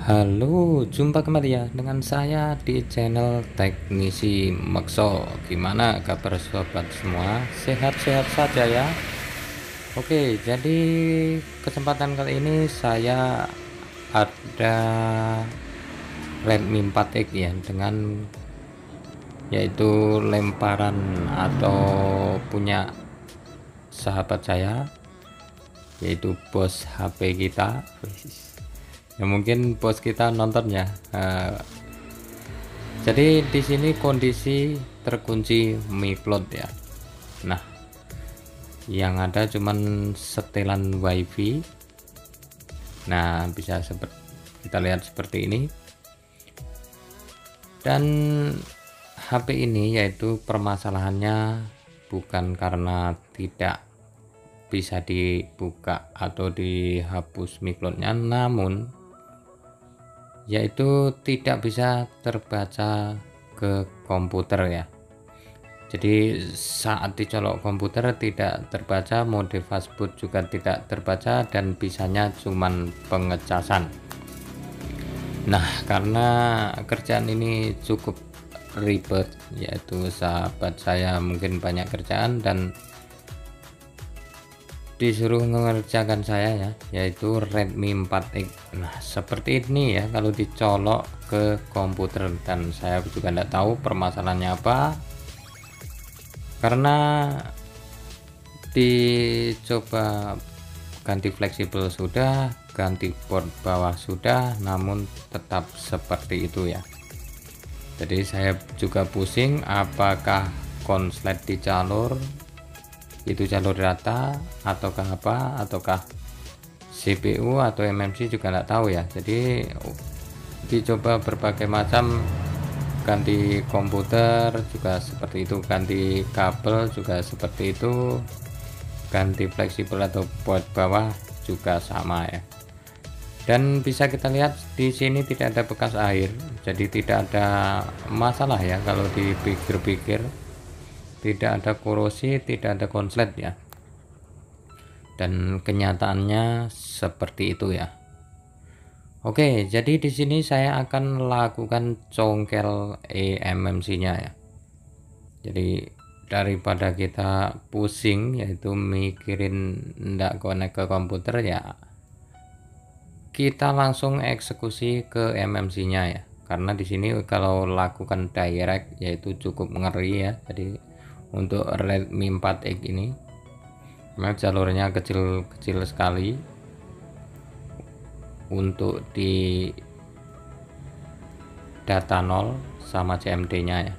Halo, jumpa kembali ya dengan saya di channel Teknisi Mekso. Gimana kabar sobat semua? Sehat-sehat saja ya. Oke, jadi kesempatan kali ini saya ada Redmi 4X ya, dengan yaitu lemparan atau punya sahabat saya, yaitu bos HP kita. Ya mungkin bos kita nonton ya. Jadi di sini kondisi terkunci miplot ya. Nah, yang ada cuman setelan wifi. Nah, bisa seperti kita lihat seperti ini. Dan HP ini yaitu permasalahannya bukan karena tidak bisa dibuka atau dihapus miplotnya, namun yaitu tidak bisa terbaca ke komputer ya. Jadi saat dicolok komputer tidak terbaca, mode fastboot juga tidak terbaca, dan bisanya cuman pengecasan. Nah, karena kerjaan ini cukup ribet, yaitu sahabat saya mungkin banyak kerjaan dan disuruh mengerjakan saya ya, yaitu Redmi 4X. Nah, seperti ini ya kalau dicolok ke komputer, dan saya juga tidak tahu permasalahannya apa, karena dicoba ganti fleksibel sudah, ganti port bawah sudah, namun tetap seperti itu ya. Jadi saya juga pusing, apakah konslet dicalur itu jalur data ataukah apa, ataukah CPU atau MMC, juga nggak tahu ya. Jadi dicoba berbagai macam, ganti komputer juga seperti itu, ganti kabel juga seperti itu, ganti fleksibel atau port bawah juga sama ya. Dan bisa kita lihat di sini tidak ada bekas air, jadi tidak ada masalah ya kalau dipikir-pikir. Tidak ada korosi, tidak ada konslet ya, dan kenyataannya seperti itu ya. Oke, jadi di sini saya akan lakukan congkel eMMC-nya ya. Jadi daripada kita pusing yaitu mikirin ndak connect ke komputer ya, kita langsung eksekusi ke MMC-nya ya. Karena di sini kalau lakukan direct yaitu cukup ngeri ya. Jadi untuk Redmi 4X ini memang jalurnya kecil-kecil sekali untuk di data 0 sama CMD nya ya.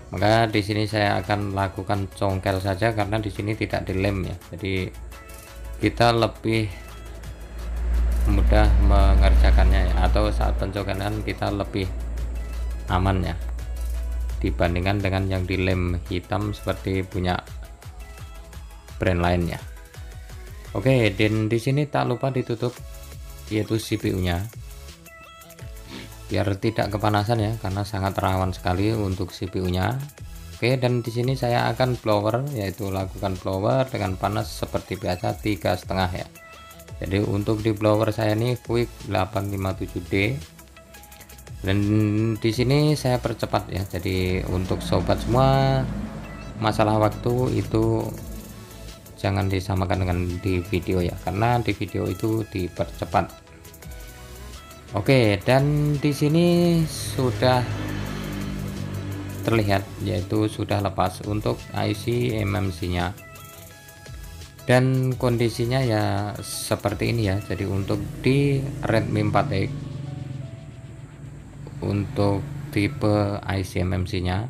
Maka di sini saya akan lakukan congkel saja karena di sini tidak dilem ya. Jadi kita lebih mudah mengerjakannya ya, atau saat pencongkelan kita lebih aman ya dibandingkan dengan yang dilem hitam seperti punya brand lainnya. Oke, dan di sini tak lupa ditutup yaitu CPU-nya biar tidak kepanasan ya, karena sangat rawan sekali untuk CPU-nya. Oke, dan di sini saya akan blower, yaitu lakukan blower dengan panas seperti biasa 3,5 ya. Jadi untuk di blower saya ini Quick 857D, dan di sini saya percepat ya. Jadi untuk sobat semua, masalah waktu itu jangan disamakan dengan di video ya, karena di video itu dipercepat. Oke, dan di sini sudah terlihat yaitu sudah lepas untuk IC MMC-nya, dan kondisinya ya seperti ini ya. Jadi untuk di Redmi 4X untuk tipe IC MMC-nya,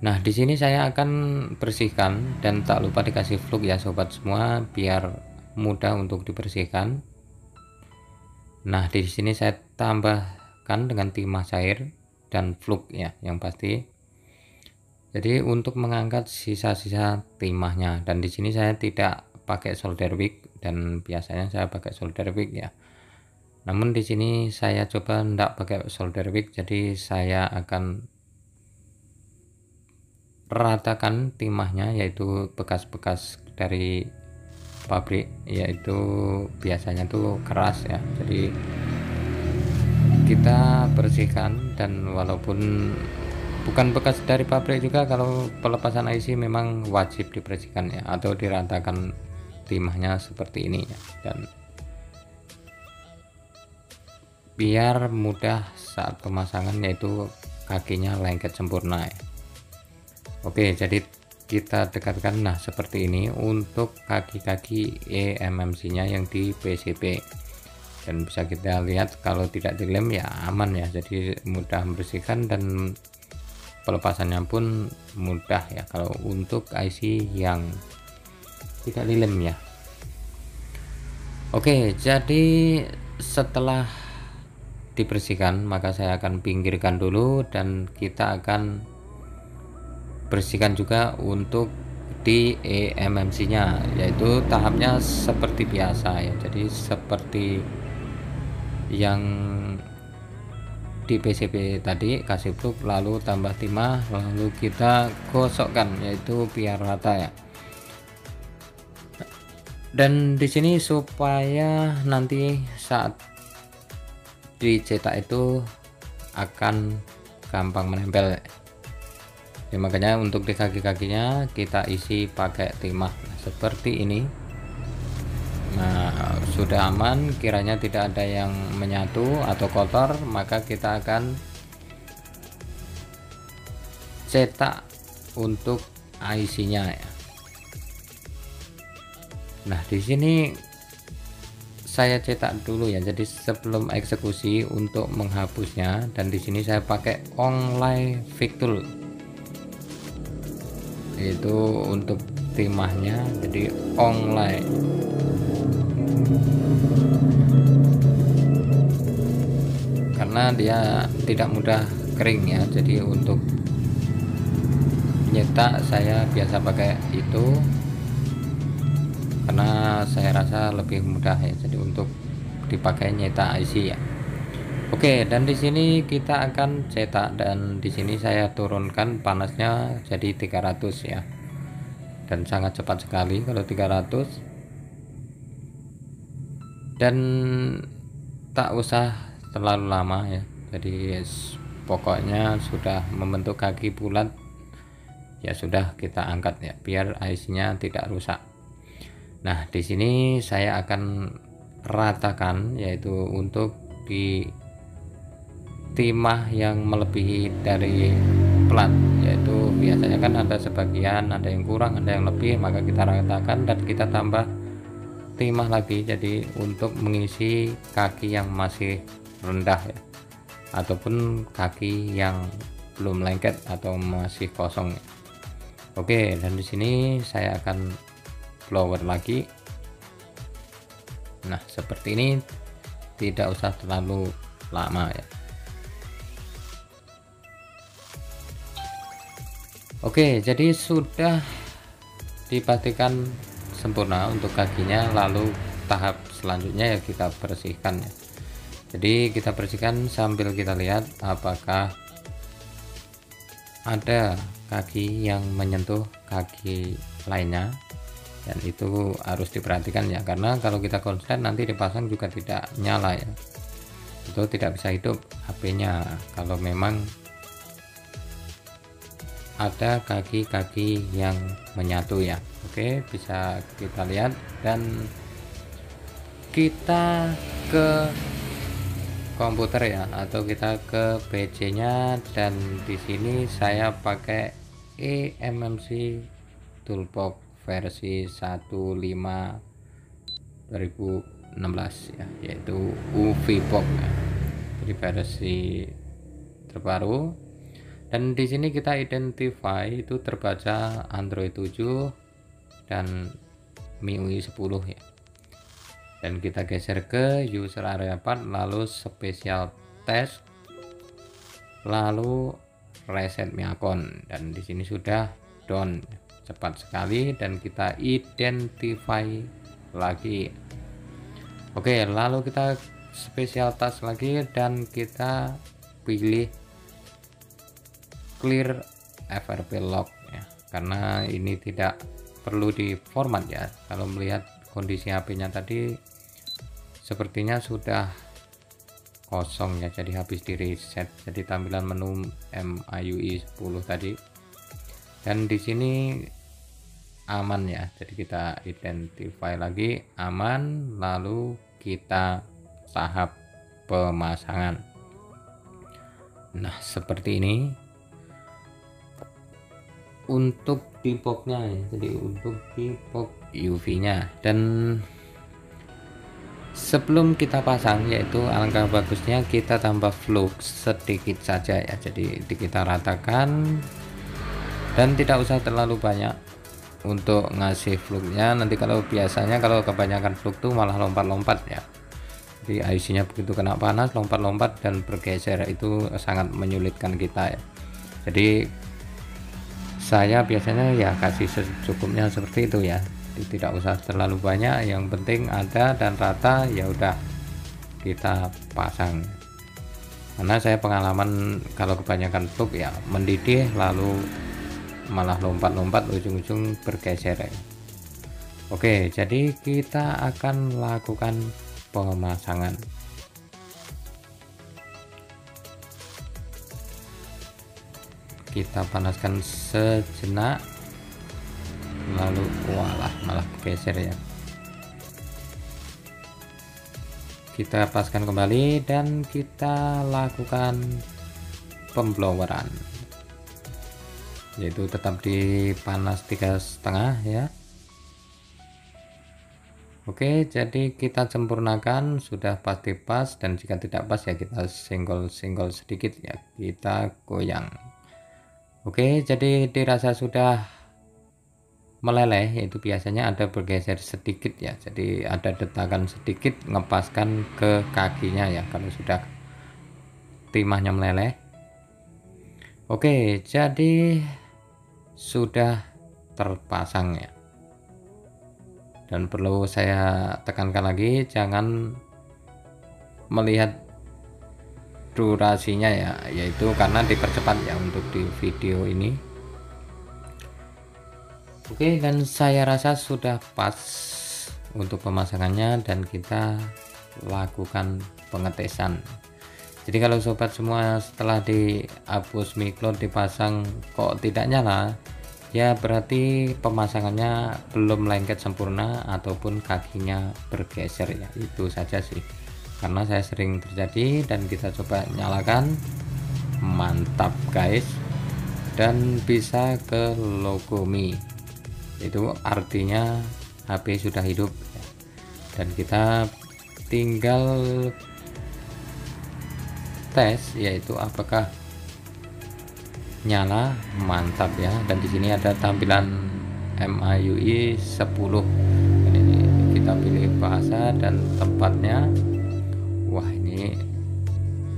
nah di sini saya akan bersihkan, dan tak lupa dikasih fluk ya sobat semua biar mudah untuk dibersihkan. Nah di sini saya tambahkan dengan timah cair dan fluk ya yang pasti. Jadi untuk mengangkat sisa-sisa timahnya, dan di sini saya tidak pakai solder wick, dan biasanya saya pakai solder wick ya. Namun di sini saya coba tidak pakai solder wick, jadi saya akan ratakan timahnya, yaitu bekas-bekas dari pabrik, yaitu biasanya tuh keras ya. Jadi kita bersihkan, dan walaupun bukan bekas dari pabrik juga, kalau pelepasan IC memang wajib dibersihkan ya, atau diratakan timahnya seperti ini ya, dan biar mudah saat pemasangan, yaitu kakinya lengket sempurna ya. Oke, jadi kita dekatkan, nah seperti ini untuk kaki-kaki eMMC nya yang di PCB, dan bisa kita lihat kalau tidak dilem ya aman ya, jadi mudah membersihkan dan pelepasannya pun mudah ya kalau untuk IC yang tidak dilem ya. Oke, jadi setelah dibersihkan maka saya akan pinggirkan dulu, dan kita akan bersihkan juga untuk di eMMC nya, yaitu tahapnya seperti biasa ya. Jadi seperti yang di PCB tadi, kasih blok lalu tambah timah, lalu kita gosokkan, yaitu biar rata ya. Dan di sini supaya nanti saat dicetak itu akan gampang menempel ya, makanya untuk di kaki-kakinya kita isi pakai timah seperti ini. Nah, sudah aman, kiranya tidak ada yang menyatu atau kotor, maka kita akan cetak untuk IC nya ya. Nah, di sini saya cetak dulu ya, jadi sebelum eksekusi untuk menghapusnya, dan di sini saya pakai Onlay Fix Tool, yaitu untuk timahnya, jadi Onlay. Karena dia tidak mudah kering ya, jadi untuk nyetak saya biasa pakai itu, karena saya rasa lebih mudah ya, jadi untuk dipakai nyetak IC ya. Oke, dan di sini kita akan cetak, dan di sini saya turunkan panasnya jadi 300 ya, dan sangat cepat sekali kalau 300, dan tak usah terlalu lama ya. Jadi pokoknya sudah membentuk kaki bulat ya, sudah kita angkat ya, biar IC nya tidak rusak. Nah, di sini saya akan ratakan, yaitu untuk di timah yang melebihi dari plat, yaitu biasanya kan ada sebagian, ada yang kurang, ada yang lebih, maka kita ratakan dan kita tambah timah lagi, jadi untuk mengisi kaki yang masih rendah ya, ataupun kaki yang belum lengket atau masih kosong ya. Oke, dan di sini saya akan blower lagi. Nah, seperti ini, tidak usah terlalu lama ya. Oke, jadi sudah dipastikan sempurna untuk kakinya, lalu tahap selanjutnya ya kita bersihkan ya. Jadi kita bersihkan sambil kita lihat apakah ada kaki yang menyentuh kaki lainnya, dan itu harus diperhatikan ya, karena kalau kita konslet nanti dipasang juga tidak nyala ya, itu tidak bisa hidup HP-nya kalau memang ada kaki-kaki yang menyatu ya. Oke, bisa kita lihat, dan kita ke komputer ya, atau kita ke PC nya, dan di sini saya pakai eMMC Toolbox versi 15 2016 ya, yaitu UVBox ya. Jadi versi terbaru, dan di sini kita identify itu terbaca Android 7 dan MIUI 10 ya. Dan kita geser ke user area path, lalu special test, lalu reset my account, dan di sini sudah done, cepat sekali, dan kita identify lagi. Oke, lalu kita special task lagi, dan kita pilih clear FRP log ya, karena ini tidak perlu di format ya. Kalau melihat kondisi HP-nya tadi sepertinya sudah kosong ya, jadi habis di reset. Jadi tampilan menu MIUI 10 tadi, dan di sini aman ya, jadi kita identify lagi aman, lalu kita tahap pemasangan. Nah seperti ini untuk di boxnya ya, jadi untuk di box UV nya. Dan sebelum kita pasang, yaitu alangkah bagusnya kita tambah flux sedikit saja ya, jadi kita ratakan dan tidak usah terlalu banyak untuk ngasih fluxnya. Nanti kalau biasanya kalau kebanyakan flux tuh malah lompat-lompat ya, jadi IC nya begitu kena panas lompat-lompat dan bergeser, itu sangat menyulitkan kita ya. Jadi saya biasanya ya kasih secukupnya seperti itu ya, jadi tidak usah terlalu banyak, yang penting ada dan rata ya udah kita pasang. Karena saya pengalaman kalau kebanyakan flux ya mendidih lalu malah lompat-lompat, ujung-ujung bergeser ya. Oke, jadi kita akan lakukan pemasangan. Kita panaskan sejenak, lalu malah geser ya. Kita paskan kembali dan kita lakukan pembloweran, yaitu tetap di panas 3,5 ya. Oke, jadi kita sempurnakan, sudah pasti pas, dan jika tidak pas ya kita senggol-senggol sedikit ya, kita goyang. Oke, jadi dirasa sudah meleleh, yaitu biasanya ada bergeser sedikit ya, jadi ada detakan sedikit, ngepaskan ke kakinya ya kalau sudah timahnya meleleh. Oke, jadi sudah terpasang ya. Dan perlu saya tekankan lagi, jangan melihat durasinya ya, yaitu karena dipercepat ya untuk di video ini. Oke, dan saya rasa sudah pas untuk pemasangannya, dan kita lakukan pengetesan. Jadi kalau sobat semua setelah dihapus micloud dipasang kok tidak nyala, ya berarti pemasangannya belum lengket sempurna ataupun kakinya bergeser ya, itu saja sih. Karena saya sering terjadi, dan kita coba nyalakan, mantap guys, dan bisa ke logo Mi, itu artinya HP sudah hidup ya. Dan kita tinggal tes, yaitu apakah nyala, mantap ya. Dan di sini ada tampilan MIUI 10. Ini kita pilih bahasa dan tempatnya. Wah, ini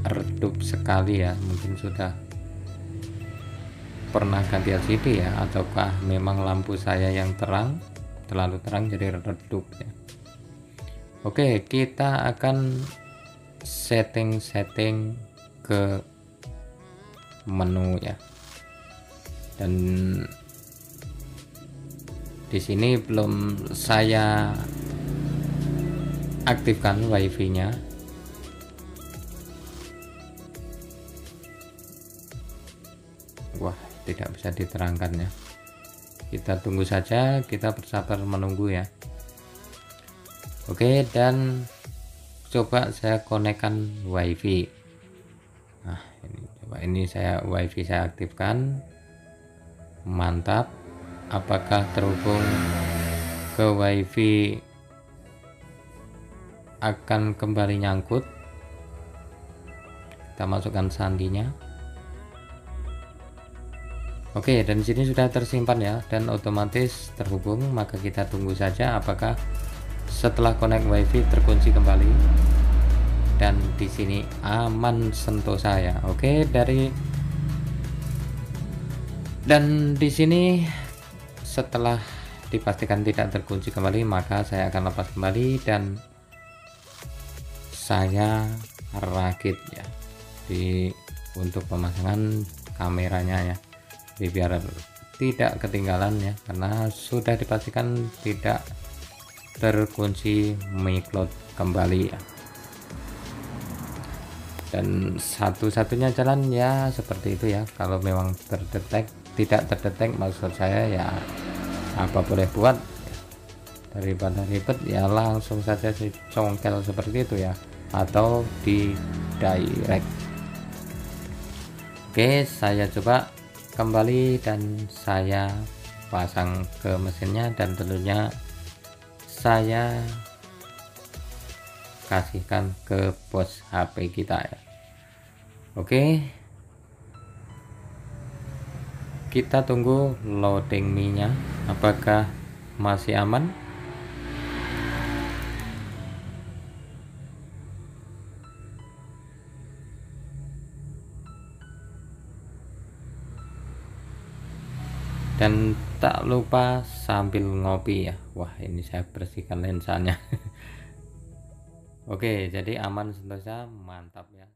redup sekali ya, mungkin sudah pernah ganti LCD ya, ataukah memang lampu saya yang terlalu terang jadi redup ya. Oke, kita akan setting ke menu ya. Dan di sini belum saya aktifkan WiFi nya. Wah, tidak bisa diterangkan ya, kita tunggu saja, kita bersabar menunggu ya. Oke, dan coba saya konekkan WiFi. Nah ini coba, ini saya WiFi saya aktifkan, mantap. Apakah terhubung ke WiFi akan kembali nyangkut? Kita masukkan sandinya. Oke, dan sini sudah tersimpan ya, dan otomatis terhubung. Maka kita tunggu saja apakah setelah connect WiFi terkunci kembali, dan di sini aman sentosa ya. Oke, dan di sini setelah dipastikan tidak terkunci kembali, maka saya akan lepas kembali dan saya rakit ya untuk pemasangan kameranya ya. Jadi biar tidak ketinggalan ya, karena sudah dipastikan tidak terkunci MiCloud kembali ya. Dan satu-satunya jalan ya seperti itu ya, kalau memang tidak terdetek maksud saya ya apa boleh buat, daripada ribet ya langsung saja congkel seperti itu ya, atau di direct. Oke, saya coba kembali dan saya pasang ke mesinnya, dan tentunya saya kasihkan ke pos HP kita ya. Oke, kita tunggu loading Mi-nya apakah masih aman. Dan tak lupa sambil ngopi ya. Wah, ini saya bersihkan lensanya. Oke, jadi aman sentosa, mantap ya.